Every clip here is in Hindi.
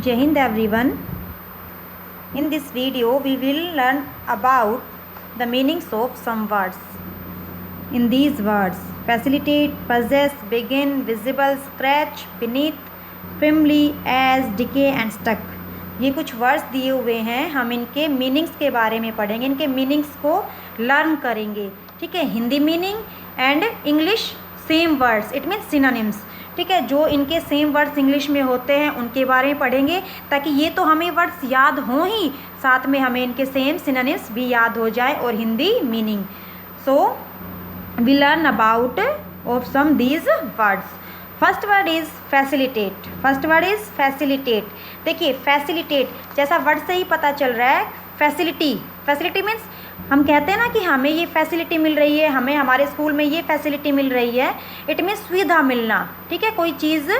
Jai Hind everyone. In this video we will learn about the meanings of some words. In these words, facilitate, possess, begin, visible, scratch, beneath, firmly, as, decay and stuck. ये कुछ वर्ड्स दिए हुए हैं, हम इनके मीनिंग्स के बारे में पढ़ेंगे, इनके मीनिंग्स को लर्न करेंगे. ठीक है, Hindi meaning and English same words, it means synonyms. ठीक है, जो इनके सेम वर्ड्स इंग्लिश में होते हैं उनके बारे में पढ़ेंगे, ताकि ये तो हमें वर्ड्स याद हों ही, साथ में हमें इनके सेम सिनोनिम्स भी याद हो जाए और Hindi meaning. So we learn about of some these words. First word is facilitate. First word is facilitate. देखिए, फैसिलिटेट जैसा वर्ड से ही पता चल रहा है, फैसिलिटी. फैसिलिटी मीन्स हम कहते हैं ना कि हमें ये फैसिलिटी मिल रही है, हमें हमारे स्कूल में ये फैसिलिटी मिल रही है. इट मीन्स सुविधा मिलना. ठीक है, कोई चीज़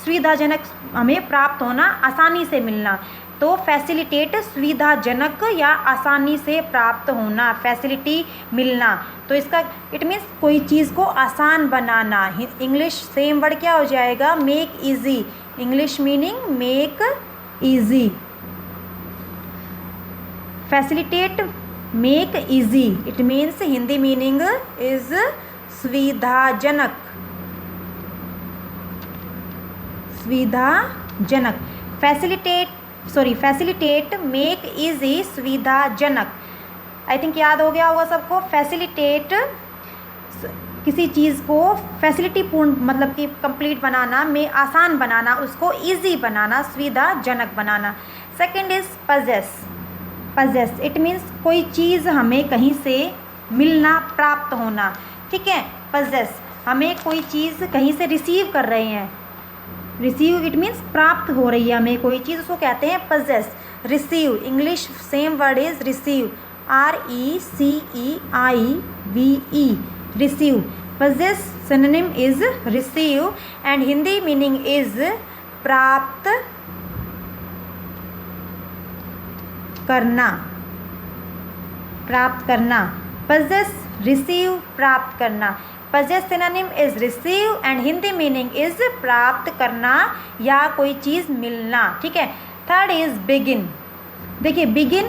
सुविधाजनक हमें प्राप्त होना, आसानी से मिलना. तो फैसिलिटेट सुविधाजनक या आसानी से प्राप्त होना, फैसिलिटी मिलना. तो इसका इट मीन्स कोई चीज़ को आसान बनाना. इंग्लिश सेम वर्ड क्या हो जाएगा, make easy. English meaning make easy. Facilitate make easy, it means Hindi meaning is सुविधाजनक. सुविधाजनक. फैसिलिटेट मेक इजी, सुविधाजनक. आई थिंक याद हो गया होगा सबको. फैसिलिटेट किसी चीज़ को फैसिलिटी पूर्ण मतलब कि कंप्लीट बनाना, में आसान बनाना, उसको इजी बनाना, सुविधाजनक बनाना. Second is possess. Possess it means कोई चीज़ हमें कहीं से मिलना, प्राप्त होना. ठीक है, पजेस हमें कोई चीज़ कहीं से रिसीव कर रहे हैं. रिसीव इट मीन्स प्राप्त हो रही है हमें कोई चीज़, उसको कहते हैं possess. Receive English same word is receive. RECEIVE receive. Possess synonym is receive and Hindi meaning is प्राप्त करना. प्राप्त करना. पजेस रिसीव, प्राप्त करना. Possess synonym is receive and Hindi meaning is प्राप्त करना या कोई चीज़ मिलना. ठीक है. Third is begin. देखिए, बिगिन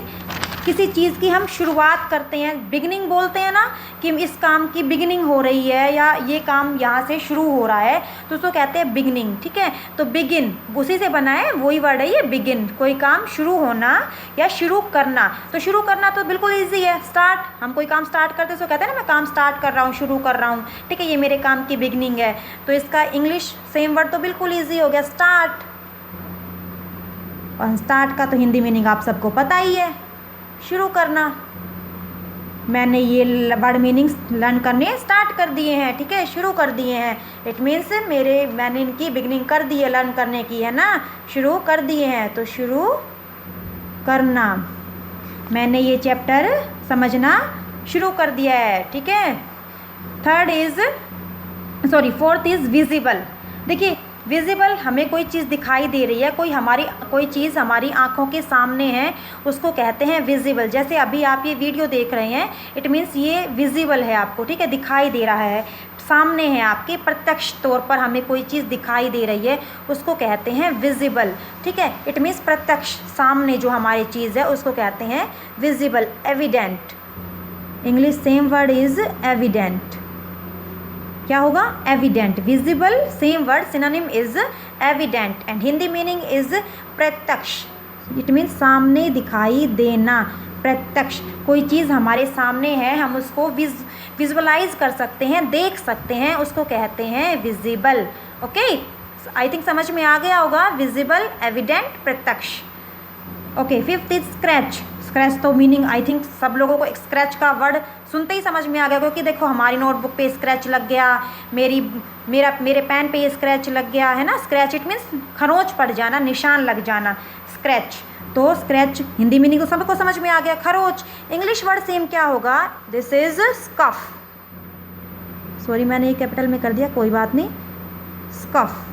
किसी चीज़ की हम शुरुआत करते हैं, बिगिनिंग बोलते हैं ना, कि इस काम की बिगिनिंग हो रही है या ये काम यहाँ से शुरू हो रहा है, तो उसको कहते हैं बिगिनिंग. ठीक है, तो बिगिन उसी से बना है, वही वर्ड है ये बिगिन. कोई काम शुरू होना या शुरू करना. तो शुरू करना तो बिल्कुल ईजी है. स्टार्ट, हम कोई काम स्टार्ट करते हैं तो कहते हैं ना मैं काम स्टार्ट कर रहा हूँ, शुरू कर रहा हूँ. ठीक है, ये मेरे काम की बिगिनिंग है. तो इसका इंग्लिश सेम वर्ड तो बिल्कुल ईजी हो गया, स्टार्ट. और स्टार्ट का तो हिंदी मीनिंग आप सबको पता ही है, शुरू करना. मैंने ये वर्ड मीनिंग्स लर्न करने स्टार्ट कर दिए हैं. ठीक है, शुरू कर दिए हैं. इट मीन्स मैंने इनकी बिगनिंग कर दी है, लर्न करने की है ना, शुरू कर दिए हैं. तो शुरू करना, मैंने ये चैप्टर समझना शुरू कर दिया है. ठीक है. Fourth is visible. देखिए, विजिबल हमें कोई चीज़ दिखाई दे रही है, कोई चीज़ हमारी आँखों के सामने है, उसको कहते हैं विजिबल. जैसे अभी आप ये वीडियो देख रहे हैं, इट मीन्स ये विजिबल है आपको. ठीक है, दिखाई दे रहा है, सामने है आपके, प्रत्यक्ष तौर पर हमें कोई चीज़ दिखाई दे रही है, उसको कहते हैं विजिबल. ठीक है, इट मीन्स प्रत्यक्ष सामने जो हमारी चीज़ है उसको कहते हैं visible. Evident. English same word is evident. क्या होगा, evident. Visible same word, synonym is evident and Hindi meaning is प्रत्यक्ष. इट मीन्स सामने दिखाई देना, प्रत्यक्ष. कोई चीज़ हमारे सामने है, हम उसको विजुअलाइज कर सकते हैं, देख सकते हैं, उसको कहते हैं विजिबल. ओके, आई थिंक समझ में आ गया होगा. विजिबल, एविडेंट, प्रत्यक्ष. Okay. Fifth is scratch. Scratch तो मीनिंग आई थिंक सब लोगों को स्क्रैच का वर्ड सुनते ही समझ में आ गया, क्योंकि देखो हमारी नोटबुक पे स्क्रैच लग गया, मेरे पेन पे स्क्रैच लग गया है ना. स्क्रैच इट मीन्स खरोंच पड़ जाना, निशान लग जाना, स्क्रैच. तो स्क्रैच हिंदी मीनिंग तो सबको समझ में आ गया, खरोंच. इंग्लिश वर्ड सेम क्या होगा, दिस इज स्कफ. सॉरी, मैंने ये कैपिटल में कर दिया, कोई बात नहीं. Scuff.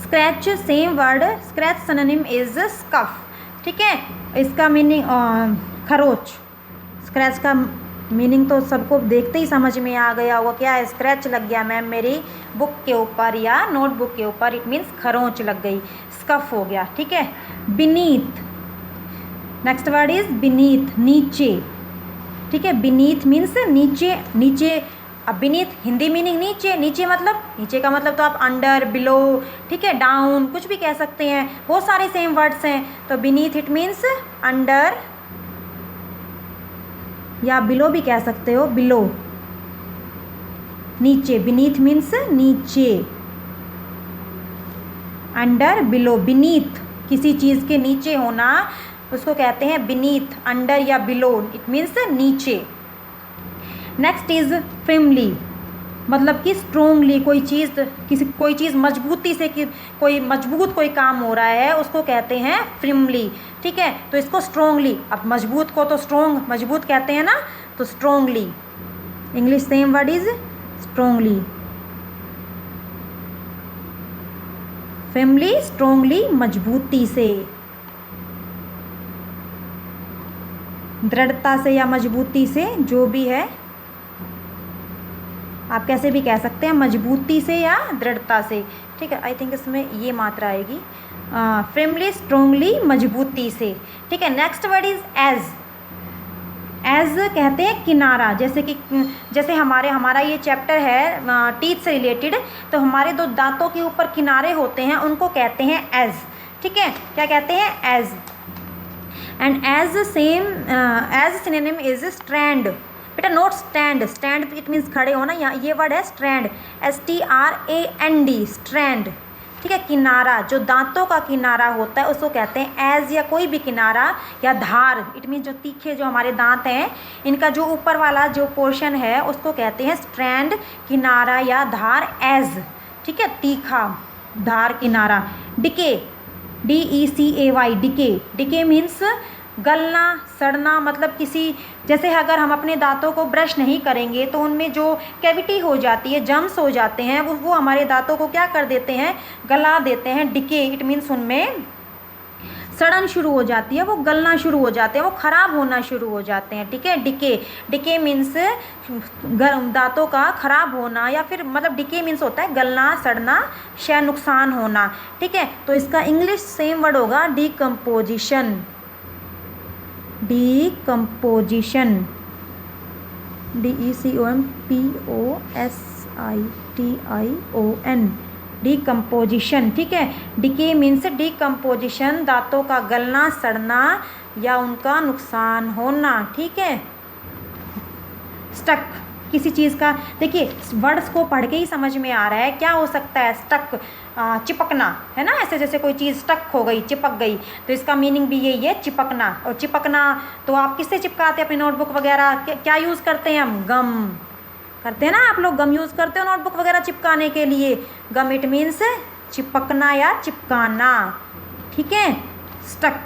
Scratch same word, scratch synonym is scuff. ठीक है, इसका मीनिंग खरोच. स्क्रैच का मीनिंग तो सबको देखते ही समझ में आ गया होगा, क्या स्क्रैच लग गया मैम मेरी बुक के ऊपर या नोटबुक के ऊपर, इट मीन्स खरोंच लग गई. स्कफ हो गया, ठीक है। Beneath, next word is beneath, नीचे, ठीक है। बीनीथ मीन्स नीचे, नीचे। अब बीनीथ हिंदी मीनिंग नीचे, नीचे मतलब, नीचे का मतलब तो आप अंडर, बिलो, ठीक है, डाउन, कुछ भी कह सकते हैं, बहुत सारे सेम वर्ड्स हैं। तो बीनीथ इट मीन्स अंडर या बिलो भी कह सकते हो, बिलो, नीचे। बीनीथ मीन्स नीचे, अंडर, बिलो। बीनीथ किसी चीज़ के नीचे होना उसको कहते हैं बीनीथ, अंडर या बिलो, इट मीन्स नीचे। नेक्स्ट इज firmly, मतलब कि स्ट्रोंगली, कोई चीज़ मजबूती से, कि कोई मजबूत कोई काम हो रहा है उसको कहते हैं firmly, ठीक है। तो इसको स्ट्रोंगली, अब मजबूत को तो स्ट्रोंग, मजबूत कहते हैं ना, तो strongly, English same word is strongly. firmly, strongly, मजबूती से, दृढ़ता से या मजबूती से, जो भी है, आप कैसे भी कह सकते हैं, मजबूती से या दृढ़ता से, ठीक है। आई थिंक इसमें ये मात्रा आएगी, firmly, स्ट्रोंगली, मजबूती से, ठीक है। Next word is edge. Edge कहते हैं किनारा, जैसे हमारा ये चैप्टर है टीथ से रिलेटेड, तो हमारे दो दांतों के ऊपर किनारे होते हैं, उनको कहते हैं एज, ठीक है। क्या कहते हैं? Edge. And edge same, edge synonym is strand, बेटा not stand, stand it means खड़े होना, यहाँ ये वर्ड है स्ट्रैंड, STRAND, स्ट्रैंड, ठीक है। किनारा, जो दांतों का किनारा होता है उसको कहते हैं एज, या कोई भी किनारा या धार, इट मीन्स जो तीखे जो हमारे दांत हैं, इनका जो ऊपर वाला जो पोर्शन है उसको कहते हैं स्ट्रैंड, किनारा या धार, एज, ठीक है, तीखा, धार, किनारा। Decay, DECAY, decay, decay means गलना, सड़ना, मतलब किसी, जैसे अगर हम अपने दांतों को ब्रश नहीं करेंगे तो उनमें जो कैविटी हो जाती है, जम्स हो जाते हैं, वो हमारे दांतों को क्या कर देते हैं, गला देते हैं। डिके इट मीन्स उनमें सड़न शुरू हो जाती है, वो गलना शुरू हो जाते हैं, वो ख़राब होना शुरू हो जाते हैं, ठीक है। डिके, डिके मीन्स दांतों का ख़राब होना, या फिर मतलब डिके मीन्स होता है गलना, सड़ना, शायद नुकसान होना, ठीक है। तो इसका इंग्लिश सेम वर्ड होगा डिकम्पोजिशन, डिकम्पोजिशन, DECOMPOSITION, डिकम्पोजिशन, ठीक है। डिके मीन्स डिकम्पोजिशन, दांतों का गलना, सड़ना या उनका नुकसान होना, ठीक है। स्टक, किसी चीज़ का, देखिए वर्ड्स को पढ़ के ही समझ में आ रहा है क्या हो सकता है। स्टक, चिपकना, है ना, ऐसे जैसे कोई चीज़ स्टक हो गई, चिपक गई, तो इसका मीनिंग भी यही है, चिपकना। और चिपकना तो आप किससे चिपकाते हैं अपनी नोटबुक वगैरह, क्या यूज़ करते हैं हम? गम करते हैं ना, आप लोग गम यूज़ करते हो नोटबुक वगैरह चिपकाने के लिए। गम इट मीन्स चिपकना या चिपकाना, ठीक है। स्टक,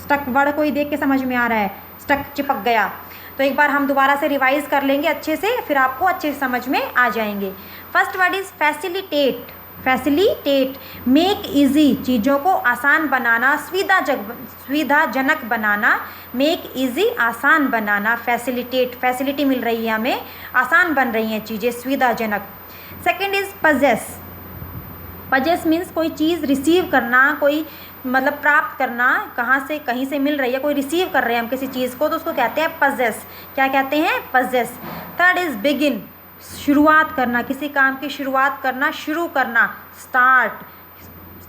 स्टक वर्ड को ही देख के समझ में आ रहा है, स्टक, चिपक गया। तो एक बार हम दोबारा से रिवाइज कर लेंगे अच्छे से, फिर आपको अच्छे से समझ में आ जाएंगे। First word is facilitate, facilitate, make easy, चीज़ों को आसान बनाना, सुविधाजनक बनाना, मेक इजी, आसान बनाना, फैसिलिटेट, फैसिलिटी मिल रही है हमें, आसान बन रही हैं चीज़ें, सुविधाजनक। Second is possess, possess means कोई चीज़ रिसीव करना, कोई मतलब प्राप्त करना, कहीं से मिल रही है, कोई रिसीव कर रहे हैं हम किसी चीज़ को, तो उसको कहते हैं पजेस। क्या कहते हैं? पजेस। थर्ड इज बिगिन, शुरुआत करना, किसी काम की शुरुआत करना, शुरू करना, स्टार्ट,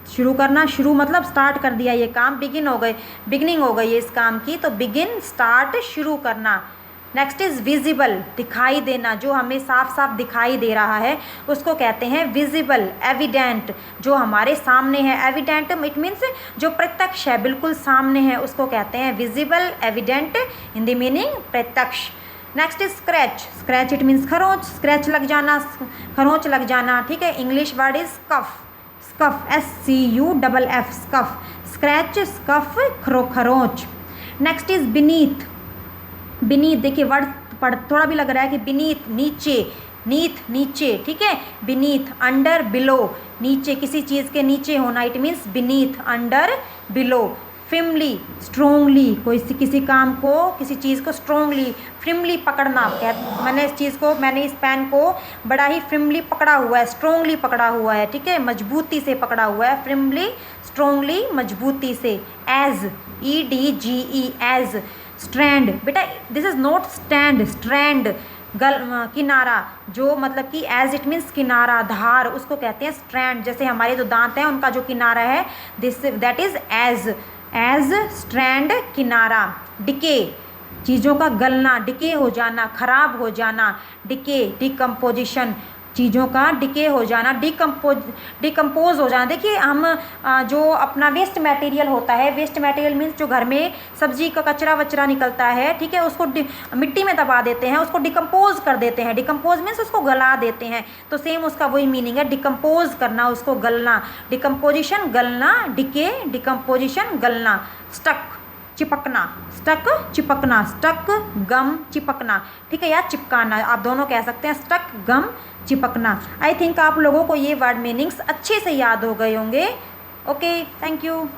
शुरू करना, शुरू मतलब स्टार्ट कर दिया ये काम, बिगिन हो गए, बिगनिंग हो गई है इस काम की, तो बिगिन, स्टार्ट, शुरू करना। नेक्स्ट इज़ विजिबल, दिखाई देना, जो हमें साफ साफ दिखाई दे रहा है उसको कहते हैं विजिबल। एविडेंट, जो हमारे सामने है, एविडेंट इट मीन्स जो प्रत्यक्ष है, बिल्कुल सामने है, उसको कहते हैं विजिबल, एविडेंट, हिंदी मीनिंग प्रत्यक्ष। Next is scratch, scratch it means खरोंच, स्क्रैच लग जाना, खरोंच लग जाना, ठीक है। English word is scuff, scuff, SCUFF, scuff, scratch, scuff, खरोंच। नेक्स्ट इज बीनीथ, बीनीथ, देखिए वर्ड पढ़ थोड़ा भी लग रहा है कि बीनीथ, नीचे, नीथ, नीचे, ठीक है। बीनीथ, अंडर, बिलो, नीचे, किसी चीज़ के नीचे होना, it means beneath, under, below. Firmly strongly, कोई किसी काम को, किसी चीज़ को स्ट्रोंगली फिर्मली पकड़ना। मैंने इस चीज़ को, मैंने इस पेन को बड़ा ही फिर्मली पकड़ा हुआ है, स्ट्रोंगली पकड़ा हुआ है, ठीक है, मजबूती से पकड़ा हुआ है, फिर्मली स्ट्रोंगली मजबूती से। Edge, EDGE, edge. स्ट्रैंड, बेटा this is not stand, strand किनारा, जो मतलब कि एज इट मीन्स किनारा, धार, उसको कहते हैं स्ट्रैंड। जैसे हमारे जो दांत हैं उनका जो किनारा है, this that is edge, edge strand किनारा। डिके, चीज़ों का गलना, डिके हो जाना, खराब हो जाना, डिके डिकम्पोजिशन, चीज़ों का डिके हो जाना, डिकम्पोज हो जाना। देखिए हम जो अपना वेस्ट मटेरियल होता है, वेस्ट मटेरियल मीन्स जो घर में सब्जी का कचरा वचरा निकलता है, ठीक है, उसको मिट्टी में दबा देते हैं, उसको डिकम्पोज कर देते हैं। डिकम्पोज मीन्स उसको गला देते हैं, तो सेम उसका वही मीनिंग है, डिकम्पोज करना, उसको गलना, डिकम्पोजिशन गलना, डिके डिकम्पोजिशन गलना। स्टक, चिपकना, स्टक चिपकना, स्टक गम चिपकना, ठीक है, या चिपकाना, आप दोनों कह सकते हैं, स्टक गम चिपकना। आई थिंक आप लोगों को ये वर्ड मीनिंग्स अच्छे से याद हो गए होंगे। Okay, thank you.